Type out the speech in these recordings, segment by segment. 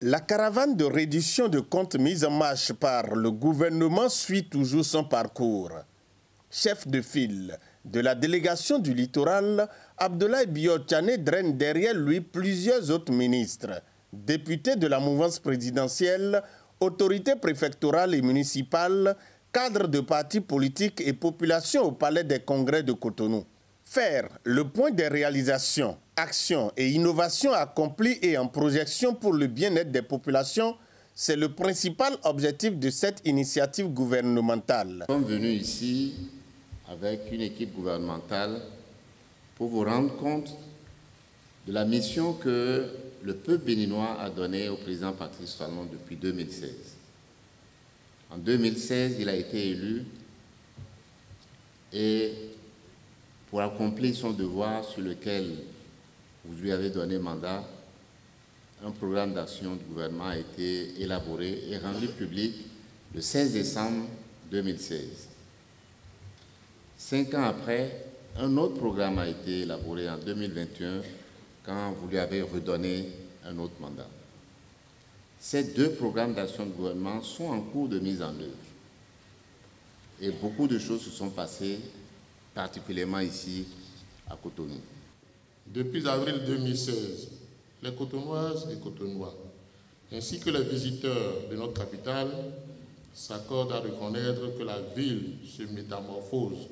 La caravane de réduction de comptes mise en marche par le gouvernement suit toujours son parcours. Chef de file de la délégation du littoral, Abdoulaye Biotchane draine derrière lui plusieurs autres ministres, députés de la mouvance présidentielle, autorités préfectorales et municipales, cadres de partis politiques et populations au palais des congrès de Cotonou. Faire le point des réalisations, actions et innovations accomplies et en projection pour le bien-être des populations, c'est le principal objectif de cette initiative gouvernementale. Nous sommes venus ici avec une équipe gouvernementale pour vous rendre compte de la mission que le peuple béninois a donnée au président Patrice Talon depuis 2016. En 2016, il a été élu et pour accomplir son devoir sur lequel vous lui avez donné mandat, un programme d'action du gouvernement a été élaboré et rendu public le 16 décembre 2016. 5 ans après, un autre programme a été élaboré en 2021 quand vous lui avez redonné un autre mandat. Ces deux programmes d'action du gouvernement sont en cours de mise en œuvre. Et beaucoup de choses se sont passées, particulièrement ici à Cotonou. Depuis avril 2016, les Cotonoises et Cotonois, ainsi que les visiteurs de notre capitale, s'accordent à reconnaître que la ville se métamorphose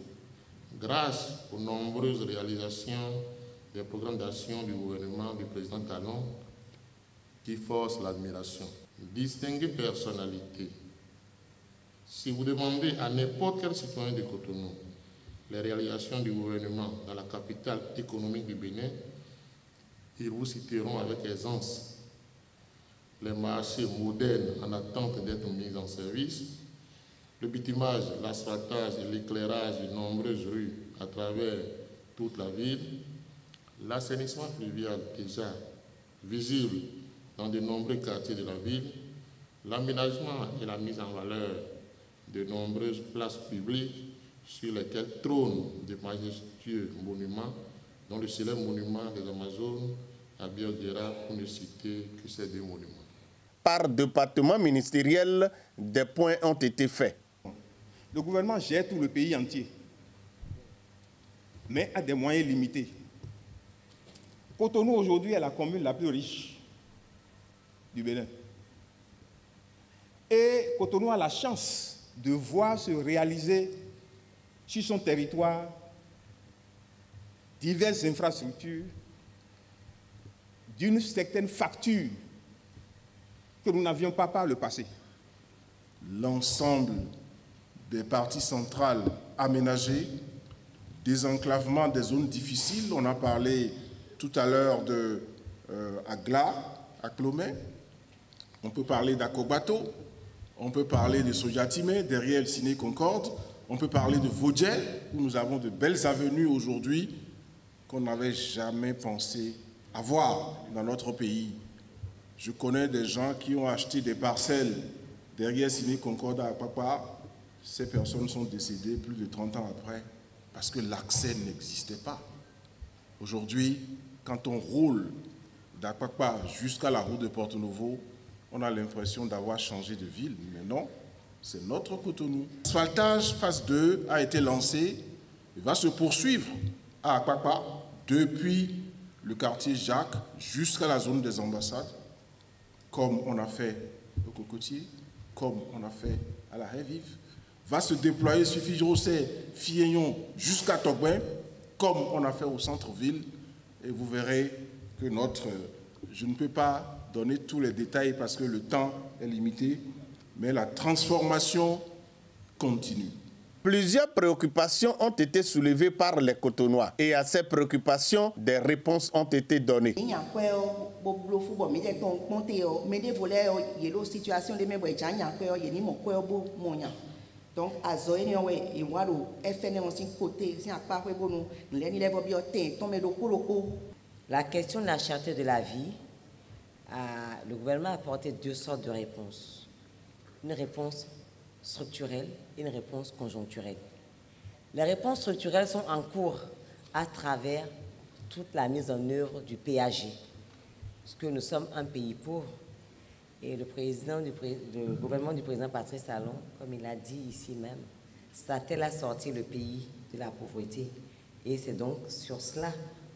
grâce aux nombreuses réalisations des programmes d'action du gouvernement du président Talon qui forcent l'admiration. Distinguées personnalités, si vous demandez à n'importe quel citoyen de Cotonou les réalisations du gouvernement dans la capitale économique du Bénin, ils vous citeront avec aisance les marchés modernes en attente d'être mis en service, le bitumage, l'asphaltage et l'éclairage de nombreuses rues à travers toute la ville, l'assainissement fluvial déjà visible dans de nombreux quartiers de la ville, l'aménagement et la mise en valeur de nombreuses places publiques sur lesquels trônent de majestueux monuments, dont le célèbre monument des Amazones à Biogera, pour ne citer que ces deux monuments. Par département ministériel, des points ont été faits. Le gouvernement gère tout le pays entier, mais a des moyens limités. Cotonou aujourd'hui est la commune la plus riche du Bénin. Et Cotonou a la chance de voir se réaliser sur son territoire diverses infrastructures d'une certaine facture que nous n'avions pas par le passé. L'ensemble des parties centrales aménagées, désenclavement des zones difficiles, on a parlé tout à l'heure de Agla, à Clomé, on peut parler d'Akobato, on peut parler de Sojatime, derrière le Ciné Concorde, on peut parler de Vaudjel, où nous avons de belles avenues aujourd'hui qu'on n'avait jamais pensé avoir dans notre pays. Je connais des gens qui ont acheté des parcelles derrière Ciné Concorde à Papa. Ces personnes sont décédées plus de 30 ans après parce que l'accès n'existait pas. Aujourd'hui, quand on roule d'Apapa jusqu'à la route de Porto-Novo, on a l'impression d'avoir changé de ville, mais non. C'est notre Cotonou. L'asphaltage phase 2 a été lancé et va se poursuivre à Akpakpa depuis le quartier Jacques jusqu'à la zone des ambassades, comme on a fait au Cocotier, comme on a fait à la Haie-Vive. Va se déployer sur Fijrosset, Fiegnon jusqu'à Togben, comme on a fait au centre-ville. Et vous verrez que je ne peux pas donner tous les détails parce que le temps est limité, mais la transformation continue. Plusieurs préoccupations ont été soulevées par les Cotonois et à ces préoccupations, des réponses ont été données. Donc, la question de la cherté de la vie, le gouvernement a apporté deux sortes de réponses. Une réponse structurelle et une réponse conjoncturelle. Les réponses structurelles sont en cours à travers toute la mise en œuvre du PAG, parce que nous sommes un pays pauvre Et le gouvernement du président Patrice Talon, comme il a dit ici même, s'attelle à sortir le pays de la pauvreté. Et c'est donc sur cela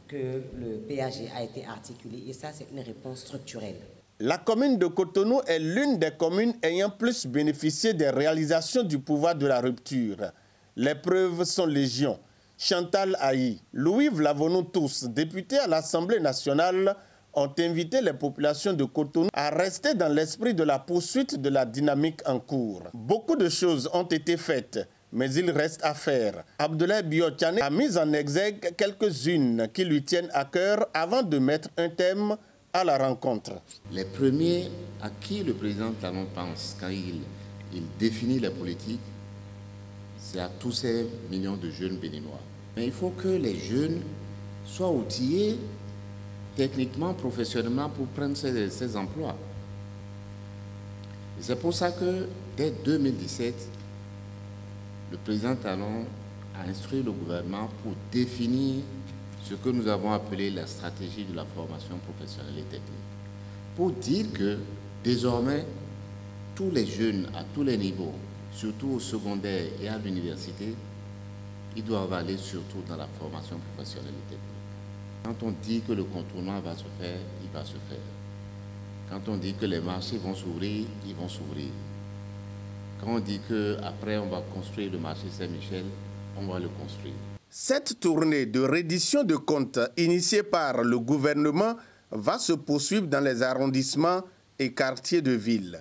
que le PAG a été articulé. Et ça, c'est une réponse structurelle. La commune de Cotonou est l'une des communes ayant plus bénéficié des réalisations du pouvoir de la rupture. Les preuves sont légion. Chantal Aïe, Louis Vlavonou tous, députés à l'Assemblée nationale, ont invité les populations de Cotonou à rester dans l'esprit de la poursuite de la dynamique en cours. Beaucoup de choses ont été faites, mais il reste à faire. Abdoulaye Biotchane a mis en exergue quelques-unes qui lui tiennent à cœur avant de mettre un thème à la rencontre. Les premiers à qui le président Talon pense quand il définit la politique, c'est à tous ces millions de jeunes béninois. Mais il faut que les jeunes soient outillés techniquement, professionnellement pour prendre ces emplois. C'est pour ça que dès 2017, le président Talon a instruit le gouvernement pour définir ce que nous avons appelé la stratégie de la formation professionnelle et technique. Pour dire que désormais, tous les jeunes à tous les niveaux, surtout au secondaire et à l'université, ils doivent aller surtout dans la formation professionnelle et technique. Quand on dit que le contournement va se faire, il va se faire. Quand on dit que les marchés vont s'ouvrir, ils vont s'ouvrir. Quand on dit qu'après on va construire le marché Saint-Michel, on va le construire. Cette tournée de reddition de comptes initiée par le gouvernement va se poursuivre dans les arrondissements et quartiers de ville.